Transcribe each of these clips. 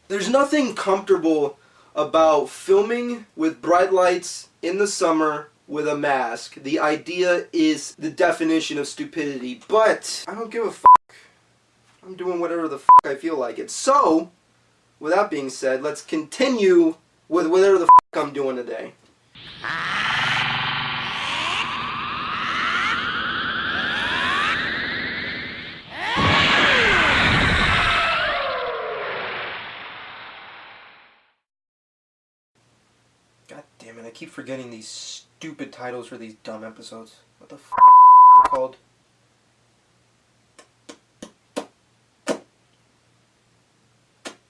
There's nothing comfortable about filming with bright lights in the summer with a mask. The idea is the definition of stupidity, but I don't give a fuck. I'm doing whatever the fuck I feel like it. So, with that being said, let's continue with whatever the fuck I'm doing today. God damn it, I keep forgetting these stupid titles for these dumb episodes. What the fuck are called?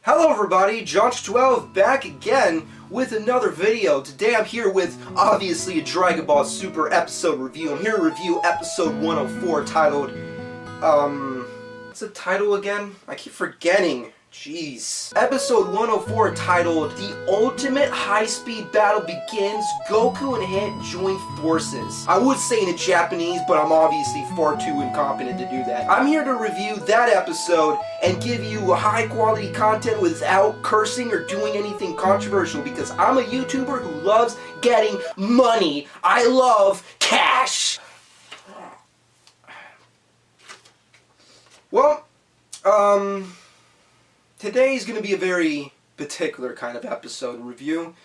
Hello everybody, Josh12 back again with another video. Today I'm here with, obviously, a Dragon Ball Super episode review. I'm here to review episode 104 titled, what's the title again? I keep forgetting. Jeez. Episode 104 titled, The Ultimate High-Speed Battle Begins, Goku and Rant Join Forces. I would say in Japanese, but I'm obviously far too incompetent to do that. I'm here to review that episode and give you high-quality content without cursing or doing anything controversial because I'm a YouTuber who loves getting money. I love cash. Well, today's going to be a very particular kind of episode review,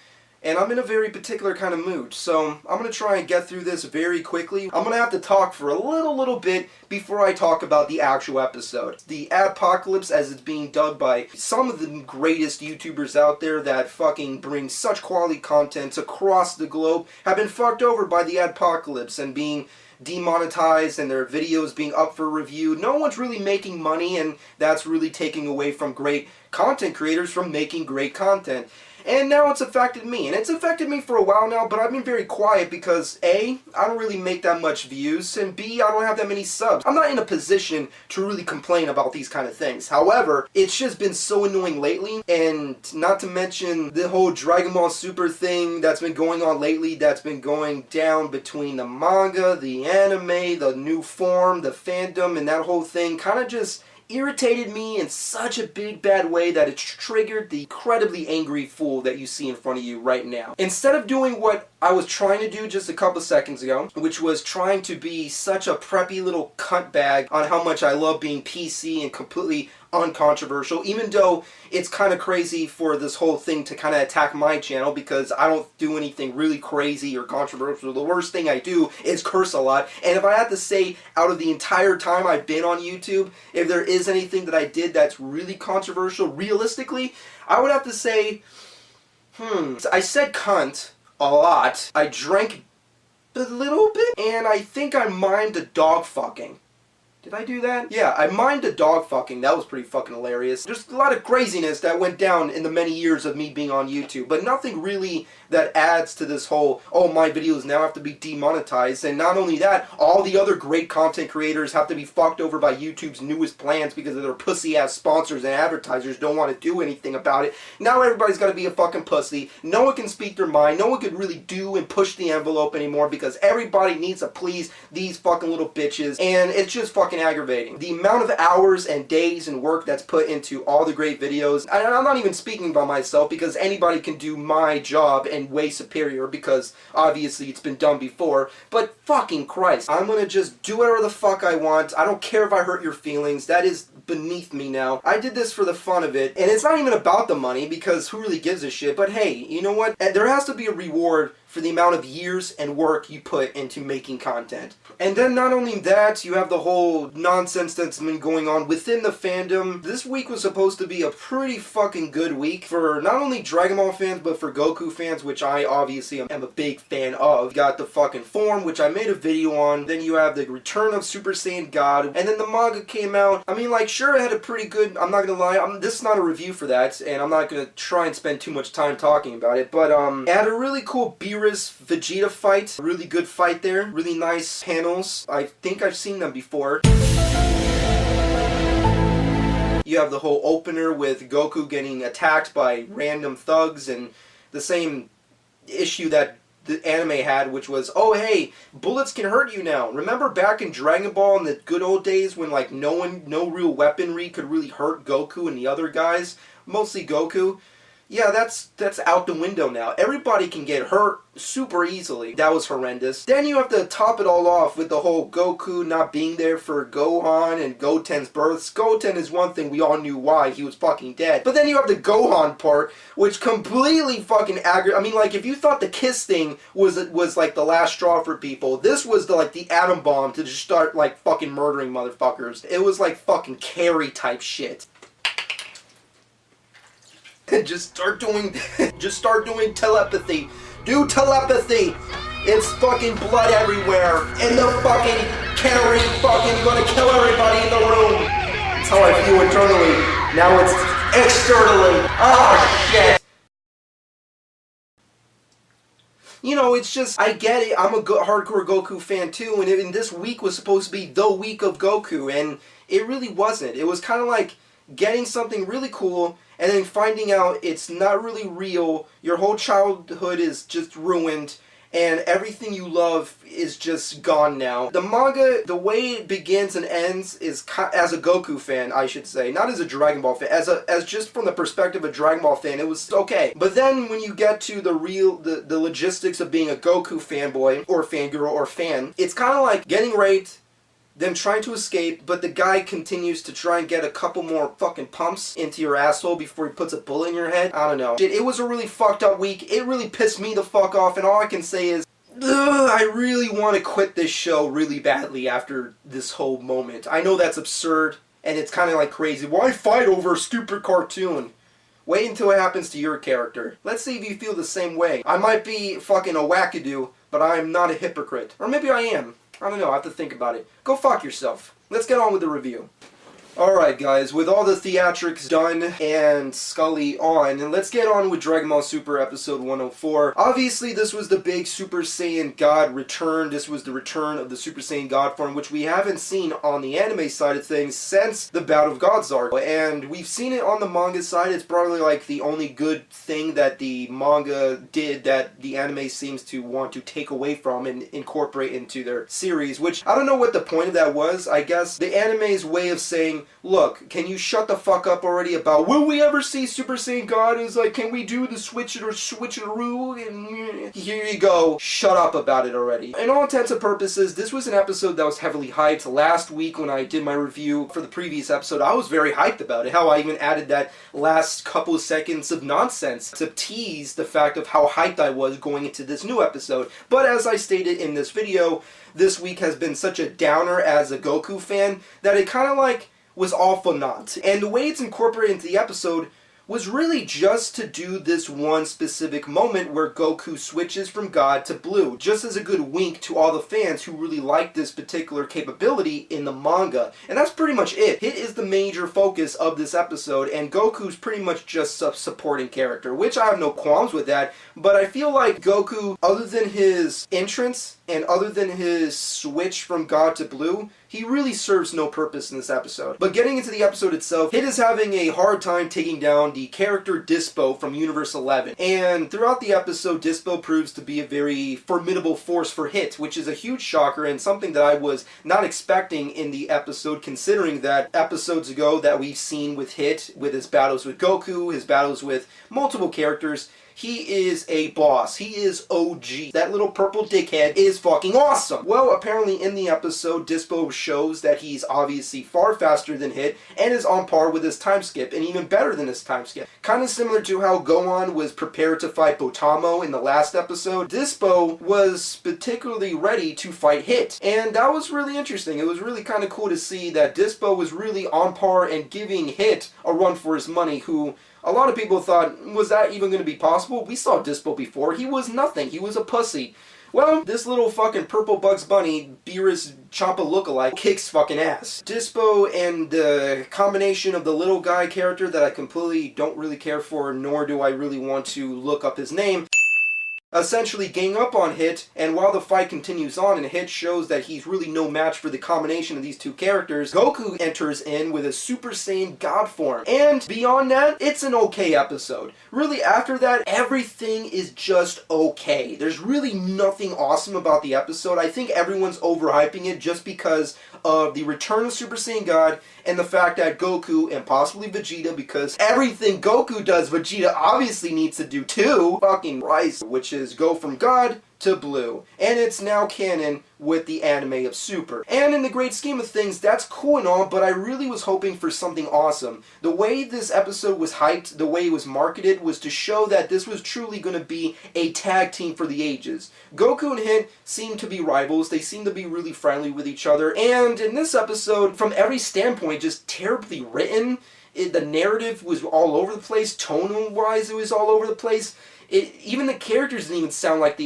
and I'm in a very particular kind of mood, so I'm going to try and get through this very quickly. I'm going to have to talk for a little bit before I talk about the actual episode. The Adpocalypse, as it's being dubbed by some of the greatest YouTubers out there that fucking bring such quality content across the globe, have been fucked over by the Adpocalypse and being demonetized and their videos being up for review. No one's really making money, and that's really taking away from great content creators from making great content. And now it's affected me, and it's affected me for a while now, but I've been very quiet because A, I don't really make that much views, and B, I don't have that many subs. I'm not in a position to really complain about these kind of things. However, it's just been so annoying lately, and not to mention the whole Dragon Ball Super thing that's been going on lately, that's been going down between the manga, the anime, the new form, the fandom, and that whole thing kind of just irritated me in such a big bad way that it's triggered the incredibly angry fool that you see in front of you right now. Instead of doing what I was trying to do just a couple seconds ago, which was trying to be such a preppy little cunt bag on how much I love being PC and completely uncontroversial, even though it's kind of crazy for this whole thing to kind of attack my channel because I don't do anything really crazy or controversial. The worst thing I do is curse a lot, and if I had to say out of the entire time I've been on YouTube, if there is anything that I did that's really controversial, realistically, I would have to say, I said cunt a lot, I drank a little bit, and I think I mimed a dog fucking. Did I do that? Yeah, I mimed a dog fucking. That was pretty fucking hilarious. Just a lot of craziness that went down in the many years of me being on YouTube, but nothing really that adds to this whole, oh, my videos now have to be demonetized, and not only that, all the other great content creators have to be fucked over by YouTube's newest plans because of their pussy-ass sponsors and advertisers don't want to do anything about it. Now everybody's got to be a fucking pussy. No one can speak their mind. No one could really do and push the envelope anymore because everybody needs to please these fucking little bitches, and it's just fucking aggravating. The amount of hours and days and work that's put into all the great videos, and I'm not even speaking about myself because anybody can do my job and way superior because obviously it's been done before, but fucking Christ, I'm gonna just do whatever the fuck I want. I don't care if I hurt your feelings. That is beneath me now. I did this for the fun of it, and it's not even about the money because who really gives a shit, but hey, you know what? There has to be a reward for the amount of years and work you put into making content. And then not only that, you have the whole nonsense that's been going on within the fandom. This week was supposed to be a pretty fucking good week for not only Dragon Ball fans, but for Goku fans, which I obviously am a big fan of. You got the fucking form, which I made a video on. Then you have the return of Super Saiyan God. And then the manga came out. I mean, like, sure, it had a pretty good, I'm not gonna lie, this is not a review for that, and I'm not gonna try and spend too much time talking about it, but it had a really cool Vegeta fight. A really good fight there. Really nice panels. I think I've seen them before. You have the whole opener with Goku getting attacked by random thugs and the same issue that the anime had, which was, oh hey, bullets can hurt you now. Remember back in Dragon Ball in the good old days when like no real weaponry could really hurt Goku and the other guys, mostly Goku? Yeah, that's out the window now. Everybody can get hurt super easily. That was horrendous. Then you have to top it all off with the whole Goku not being there for Gohan and Goten's births. Goten is one thing, we all knew why, he was fucking dead. But then you have the Gohan part, which completely fucking I mean, like, if you thought the kiss thing was like the last straw for people, this was the atom bomb to just start like fucking murdering motherfuckers. It was like fucking Carrie type shit. Just start doing telepathy. Do telepathy. It's fucking blood everywhere. And the fucking Carrie fucking gonna kill everybody in the room. That's how I feel internally. Now it's externally. Oh shit. You know, it's just, I get it, I'm a hardcore Goku fan too, and this week was supposed to be the week of Goku, and it really wasn't. It was kind of like getting something really cool, and then finding out it's not really real, your whole childhood is just ruined, and everything you love is just gone now. The manga, the way it begins and ends is, as a Goku fan, I should say, not as a Dragon Ball fan, as just from the perspective of a Dragon Ball fan, it was okay. But then when you get to the logistics of being a Goku fanboy, or fangirl, or fan, it's kind of like getting raped, them trying to escape, but the guy continues to try and get a couple more fucking pumps into your asshole before he puts a bullet in your head. I don't know. It was a really fucked up week. It really pissed me the fuck off, and all I can say is, I really want to quit this show really badly after this whole moment. I know that's absurd, and it's kind of like crazy. Why fight over a stupid cartoon? Wait until it happens to your character. Let's see if you feel the same way. I might be fucking a wackadoo, but I'm not a hypocrite. Or maybe I am. I don't know, I have to think about it. Go fuck yourself. Let's get on with the review. Alright guys, with all the theatrics done and Scully on, and let's get on with Dragon Ball Super episode 104. Obviously this was the big Super Saiyan God return. This was the return of the Super Saiyan God form, which we haven't seen on the anime side of things since the Bout of Gods arc. And we've seen it on the manga side. It's probably like the only good thing that the manga did that the anime seems to want to take away from and incorporate into their series, which I don't know what the point of that was. I guess the anime's way of saying, look, can you shut the fuck up already about, will we ever see Super Saiyan God? Is like, can we do the switcheroo? And here you go. Shut up about it already. In all intents and purposes, this was an episode that was heavily hyped. Last week when I did my review for the previous episode, I was very hyped about it. How I even added that last couple of seconds of nonsense to tease the fact of how hyped I was going into this new episode. But as I stated in this video, this week has been such a downer as a Goku fan that it kind of like was all for naught. And the way it's incorporated into the episode was really just to do this one specific moment where Goku switches from God to Blue, just as a good wink to all the fans who really like this particular capability in the manga. And that's pretty much it. Hit is the major focus of this episode, and Goku's pretty much just a supporting character, which I have no qualms with that, but I feel like Goku, other than his entrance, and other than his switch from God to Blue, he really serves no purpose in this episode. But getting into the episode itself, Hit is having a hard time taking down the character Dispo from Universe 11. And throughout the episode, Dispo proves to be a very formidable force for Hit, which is a huge shocker and something that I was not expecting in the episode, considering that episodes ago that we've seen with Hit, with his battles with Goku, his battles with multiple characters, he is a boss. He is OG. That little purple dickhead is fucking awesome. Well, apparently in the episode, Dispo shows that he's obviously far faster than Hit and is on par with his time skip, and even better than his time skip. Kind of similar to how Gohan was prepared to fight Botamo in the last episode, Dispo was particularly ready to fight Hit. And that was really interesting. It was really kind of cool to see that Dispo was really on par and giving Hit a run for his money, who a lot of people thought, was that even going to be possible? We saw Dispo before. He was nothing. He was a pussy. Well, this little fucking purple Bugs Bunny, Beerus Champa lookalike, kicks fucking ass. Dispo and the combination of the little guy character that I completely don't really care for, nor do I really want to look up his name, essentially gang up on Hit, and while the fight continues on and Hit shows that he's really no match for the combination of these two characters, Goku enters in with a Super Saiyan God form. And beyond that, it's an okay episode. Really, after that, everything is just okay. There's really nothing awesome about the episode. I think everyone's overhyping it just because of the return of Super Saiyan God and the fact that Goku and possibly Vegeta, because everything Goku does, Vegeta obviously needs to do too, fucking rise, which is go from God to Blue. And it's now canon with the anime of Super. And in the great scheme of things, that's cool and all, but I really was hoping for something awesome. The way this episode was hyped, the way it was marketed, was to show that this was truly going to be a tag team for the ages. Goku and Hit seem to be rivals, they seem to be really friendly with each other, and in this episode, from every standpoint, just terribly written. The narrative was all over the place, tone-wise it was all over the place. Even the characters didn't even sound like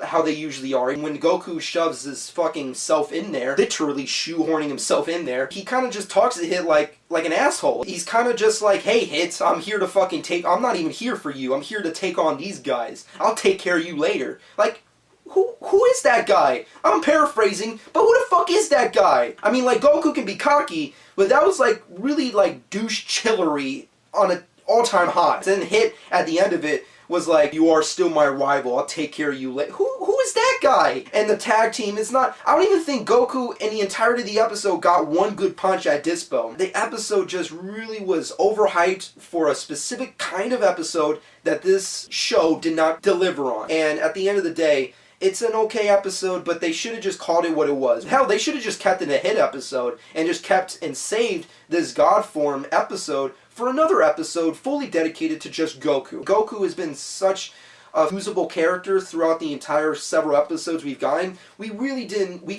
how they usually are. And when Goku shoves his fucking self in there, literally shoehorning himself in there, he kind of just talks to Hit like an asshole. He's kind of just like, hey Hit, I'm here to fucking I'm not even here for you. I'm here to take on these guys. I'll take care of you later. Like, who is that guy? I'm paraphrasing, but who the fuck is that guy? I mean, like, Goku can be cocky, but that was like really like douche chillery on an all-time high. Then Hit at the end of it was like, you are still my rival, I'll take care of you later. Who is that guy? And the tag team is not, I don't even think Goku in the entirety of the episode got one good punch at Dispo. The episode just really was overhyped for a specific kind of episode that this show did not deliver on. And at the end of the day, it's an okay episode, but they should have just called it what it was. Hell, they should have just kept it a Hit episode and just kept and saved this God form episode for another episode fully dedicated to just Goku. Goku has been such a usable character throughout the entire several episodes we've gotten. We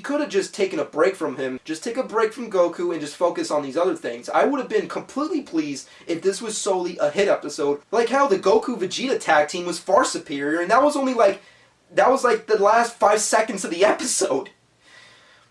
could have just taken a break from him, just take a break from Goku and just focus on these other things. I would have been completely pleased if this was solely a Hit episode, like how the Goku-Vegeta tag team was far superior, and that was like the last 5 seconds of the episode.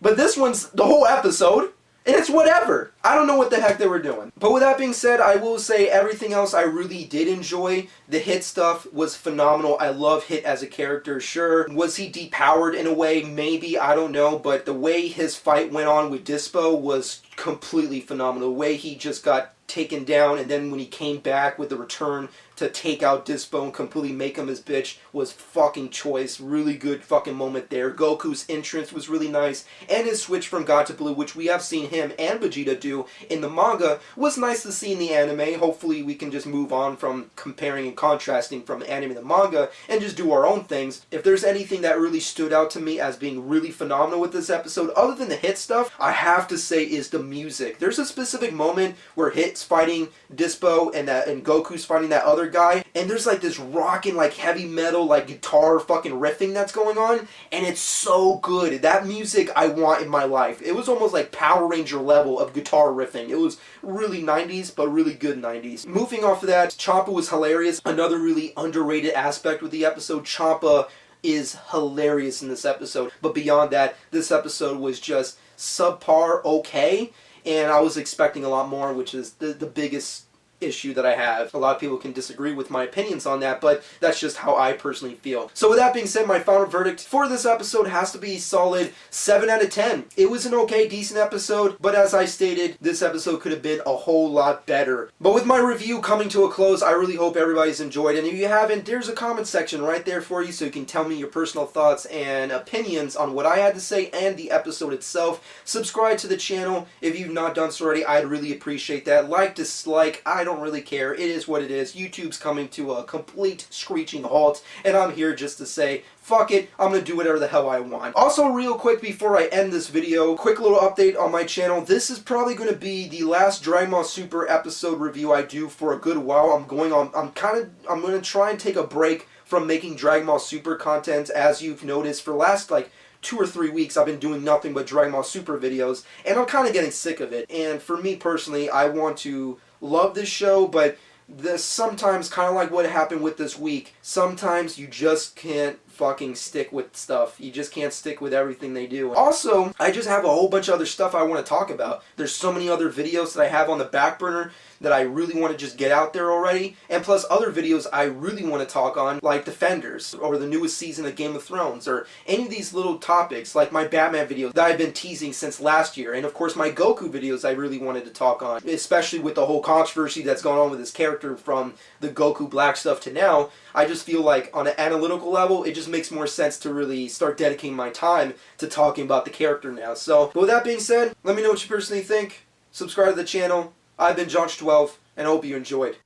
But this one's the whole episode, and it's whatever. I don't know what the heck they were doing. But with that being said, I will say everything else I really did enjoy. The Hit stuff was phenomenal. I love Hit as a character, sure. Was he depowered in a way? Maybe, I don't know. But the way his fight went on with Dispo was completely phenomenal. The way he just got taken down, and then when he came back with the return to take out Dispo and completely make him his bitch was fucking choice. Really good fucking moment there. Goku's entrance was really nice, and his switch from God to Blue, which we have seen him and Vegeta do in the manga, was nice to see in the anime. Hopefully we can just move on from comparing and contrasting from anime to manga and just do our own things. If there's anything that really stood out to me as being really phenomenal with this episode, other than the Hit stuff, I have to say is the music. There's a specific moment where Hit's fighting Dispo and Goku's fighting that other guy, and there's like this rockin' like heavy metal like guitar fucking riffing that's going on, and it's so good. That music I want in my life. It was almost like Power Ranger level of guitar riffing. It was really 90s, but really good 90s. Moving off of that, Champa was hilarious. Another really underrated aspect with the episode. Champa is hilarious in this episode, but beyond that, this episode was just subpar okay, and I was expecting a lot more, which is the biggest issue that I have. A lot of people can disagree with my opinions on that, but that's just how I personally feel. So with that being said, my final verdict for this episode has to be solid 7 out of 10. It was an okay, decent episode, but as I stated, this episode could have been a whole lot better. But with my review coming to a close, I really hope everybody's enjoyed, and if you haven't, there's a comment section right there for you so you can tell me your personal thoughts and opinions on what I had to say and the episode itself. Subscribe to the channel if you've not done so already. I'd really appreciate that. Like, dislike, I don't really care. It is what it is. YouTube's coming to a complete screeching halt, and I'm here just to say, fuck it, I'm gonna do whatever the hell I want. Also, real quick before I end this video, quick little update on my channel. This is probably gonna be the last Dragon Ball Super episode review I do for a good while. I'm gonna try and take a break from making Dragon Ball Super content. As you've noticed, for the last like 2 or 3 weeks I've been doing nothing but Dragon Ball Super videos, and I'm kind of getting sick of it. And for me personally, I want to love this show, but this sometimes, kind of like what happened with this week, sometimes you just can't fucking stick with stuff. You just can't stick with everything they do. Also, I just have a whole bunch of other stuff I want to talk about. There's so many other videos that I have on the back burner that I really want to just get out there already, and plus other videos I really want to talk on, like Defenders, or the newest season of Game of Thrones, or any of these little topics, like my Batman videos that I've been teasing since last year, and of course my Goku videos I really wanted to talk on, especially with the whole controversy that's gone on with his character from the Goku Black stuff to now. I just feel like on an analytical level, it just makes more sense to really start dedicating my time to talking about the character now. So, with that being said, let me know what you personally think. Subscribe to the channel. I've been John12, and I hope you enjoyed.